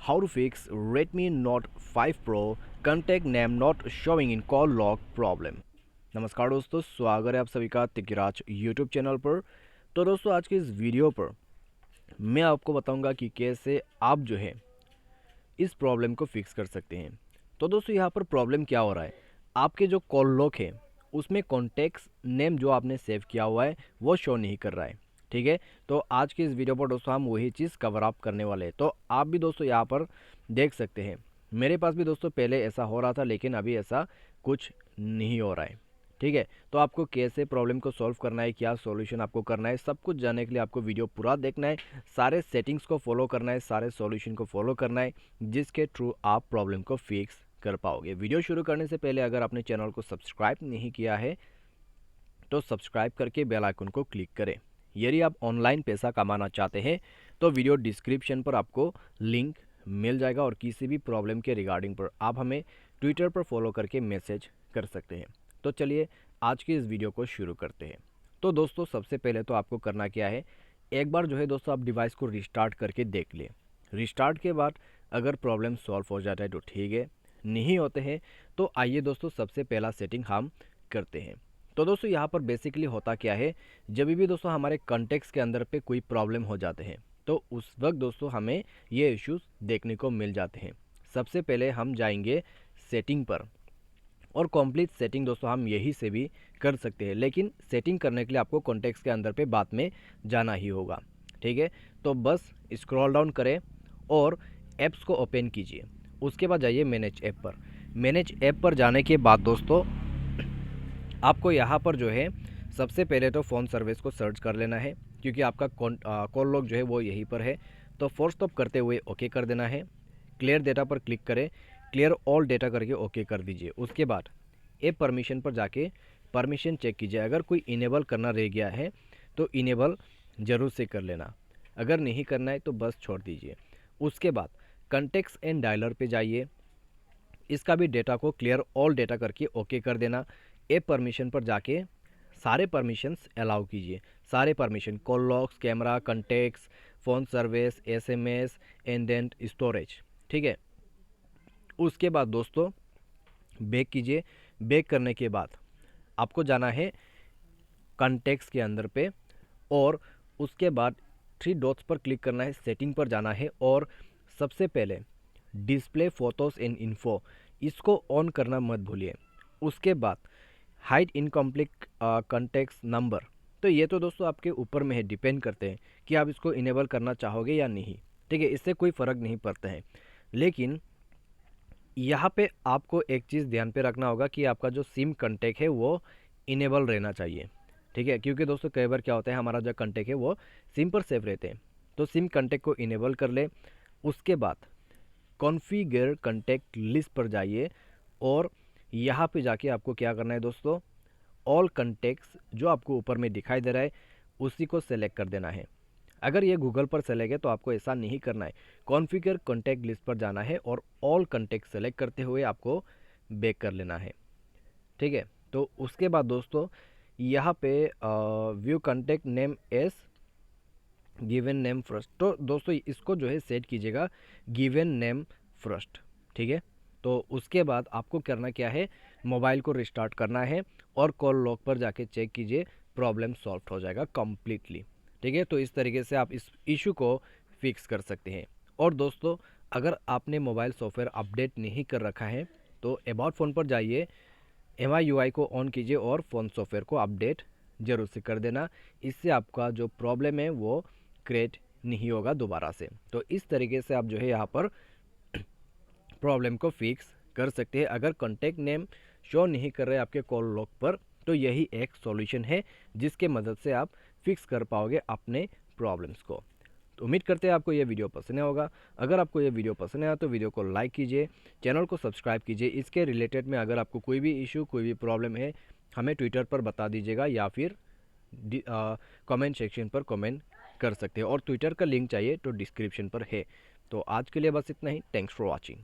How to fix Redmi Note 5 Pro contact name not showing in call log problem। नमस्कार दोस्तों, स्वागत है आप सभी का तिकराज यूट्यूब चैनल पर। तो दोस्तों आज के इस वीडियो पर मैं आपको बताऊंगा कि कैसे आप जो है इस प्रॉब्लम को फिक्स कर सकते हैं। तो दोस्तों यहाँ पर प्रॉब्लम क्या हो रहा है, आपके जो कॉल लॉग है उसमें कॉन्टैक्ट्स नेम जो आपने सेव किया हुआ है वो शो नहीं कर रहा है। ठीक है, तो आज की इस वीडियो पर दोस्तों हम वही चीज़ कवर अप करने वाले हैं। तो आप भी दोस्तों यहाँ पर देख सकते हैं, मेरे पास भी दोस्तों पहले ऐसा हो रहा था, लेकिन अभी ऐसा कुछ नहीं हो रहा है। ठीक है, तो आपको कैसे प्रॉब्लम को सॉल्व करना है, क्या सॉल्यूशन आपको करना है, सब कुछ जानने के लिए आपको वीडियो पूरा देखना है, सारे सेटिंग्स को फॉलो करना है, सारे सॉल्यूशन को फॉलो करना है, जिसके थ्रू आप प्रॉब्लम को फिक्स कर पाओगे। वीडियो शुरू करने से पहले अगर आपने चैनल को सब्सक्राइब नहीं किया है तो सब्सक्राइब करके बेल आइकन को क्लिक करें। यदि आप ऑनलाइन पैसा कमाना चाहते हैं तो वीडियो डिस्क्रिप्शन पर आपको लिंक मिल जाएगा और किसी भी प्रॉब्लम के रिगार्डिंग पर आप हमें ट्विटर पर फॉलो करके मैसेज कर सकते हैं। तो चलिए आज की इस वीडियो को शुरू करते हैं। तो दोस्तों सबसे पहले तो आपको करना क्या है, एक बार जो है दोस्तों आप डिवाइस को रिस्टार्ट करके देख लें। रिस्टार्ट के बाद अगर प्रॉब्लम सॉल्व हो जाता है तो ठीक है, नहीं होते हैं तो आइए दोस्तों सबसे पहला सेटिंग हम करते हैं। तो दोस्तों यहाँ पर बेसिकली होता क्या है, जब भी दोस्तों हमारे कॉन्टेक्ट्स के अंदर पे कोई प्रॉब्लम हो जाते हैं तो उस वक्त दोस्तों हमें ये इश्यूज देखने को मिल जाते हैं। सबसे पहले हम जाएंगे सेटिंग पर, और कंप्लीट सेटिंग दोस्तों हम यही से भी कर सकते हैं, लेकिन सेटिंग करने के लिए आपको कॉन्टेक्ट्स के अंदर पे बाद में जाना ही होगा। ठीक है, तो बस स्क्रॉल डाउन करें और ऐप्स को ओपन कीजिए। उसके बाद जाइए मैनेज ऐप पर। मैनेज ऐप पर जाने के बाद दोस्तों आपको यहाँ पर जो है सबसे पहले तो फ़ोन सर्विस को सर्च कर लेना है, क्योंकि आपका कॉल लॉग जो है वो यहीं पर है। तो फोर्स स्टॉप करते हुए ओके कर देना है। क्लियर डेटा पर क्लिक करें, क्लियर ऑल डेटा करके ओके कर दीजिए। उसके बाद ऐप परमिशन पर जाके परमिशन चेक कीजिए। अगर कोई इनेबल करना रह गया है तो इनेबल ज़रूर से कर लेना, अगर नहीं करना है तो बस छोड़ दीजिए। उसके बाद कॉन्टेक्ट्स एंड डायलर पे जाइए, इसका भी डेटा को क्लियर ऑल डेटा करके ओके कर देना। ऐप परमिशन पर जाके सारे परमिशंस अलाउ कीजिए, सारे permission, call logs, camera, contacts, phone service, SMS, एंडेंट, स्टोरेज। ठीक है, उसके बाद दोस्तों बैक कीजिए। बैक करने के बाद आपको जाना है कॉन्टेक्ट्स के अंदर पे, और उसके बाद थ्री डॉट्स पर क्लिक करना है, सेटिंग पर जाना है, और सबसे पहले डिस्प्ले फोटोज़ एंड इन्फो इसको ऑन करना मत भूलिए। उसके बाद हाइड इनकम्प्लीट कॉन्टेक्ट्स नंबर, तो ये तो दोस्तों आपके ऊपर में है, डिपेंड करते हैं कि आप इसको इनेबल करना चाहोगे या नहीं। ठीक है, इससे कोई फ़र्क नहीं पड़ता है, लेकिन यहाँ पे आपको एक चीज़ ध्यान पे रखना होगा कि आपका जो सिम कॉन्टैक्ट है वो इनेबल रहना चाहिए। ठीक है, क्योंकि दोस्तों कई बार क्या होता है, हमारा जो कॉन्टैक्ट है वो सिम पर सेव रहते हैं, तो सिम कॉन्टैक्ट को इनेबल कर ले। उसके बाद कॉन्फ़िगर कॉन्टैक्ट लिस्ट पर जाइए, और यहाँ पे जाके आपको क्या करना है दोस्तों, ऑल कॉन्टैक्ट्स जो आपको ऊपर में दिखाई दे रहा है उसी को सेलेक्ट कर देना है। अगर ये गूगल पर सेलेक्ट है तो आपको ऐसा नहीं करना है, कॉन्फ़िगर कॉन्टैक्ट लिस्ट पर जाना है और ऑल कॉन्टैक्ट सेलेक्ट करते हुए आपको बैक कर लेना है। ठीक है, तो उसके बाद दोस्तों यहाँ पे view contact name S given name first, तो दोस्तों इसको जो है सेट कीजिएगा गिवन नेम फर्स्ट। ठीक है, तो उसके बाद आपको करना क्या है, मोबाइल को रिस्टार्ट करना है और कॉल लॉग पर जाके चेक कीजिए, प्रॉब्लम सॉल्व हो जाएगा कम्प्लीटली। ठीक है, तो इस तरीके से आप इस इशू को फिक्स कर सकते हैं। और दोस्तों अगर आपने मोबाइल सॉफ्टवेयर अपडेट नहीं कर रखा है तो अबाउट फ़ोन पर जाइए, MIUI को ऑन कीजिए और फ़ोन सॉफ्टवेयर को अपडेट ज़रूर से कर देना। इससे आपका जो प्रॉब्लम है वो क्रिएट नहीं होगा दोबारा से। तो इस तरीके से आप जो है यहाँ पर प्रॉब्लम को फिक्स कर सकते हैं। अगर कॉन्टैक्ट नेम शो नहीं कर रहे आपके कॉल लॉग पर तो यही एक सॉल्यूशन है जिसके मदद से आप फिक्स कर पाओगे अपने प्रॉब्लम्स को। तो उम्मीद करते हैं आपको ये वीडियो पसंद होगा। अगर आपको ये वीडियो पसंद आया तो वीडियो को लाइक कीजिए, चैनल को सब्सक्राइब कीजिए। इसके रिलेटेड में अगर आपको कोई भी इशू, कोई भी प्रॉब्लम है, हमें ट्विटर पर बता दीजिएगा या फिर कमेंट सेक्शन पर कमेंट कर सकते हैं, और ट्विटर का लिंक चाहिए तो डिस्क्रिप्शन पर है। तो आज के लिए बस इतना ही। Thanks for watching.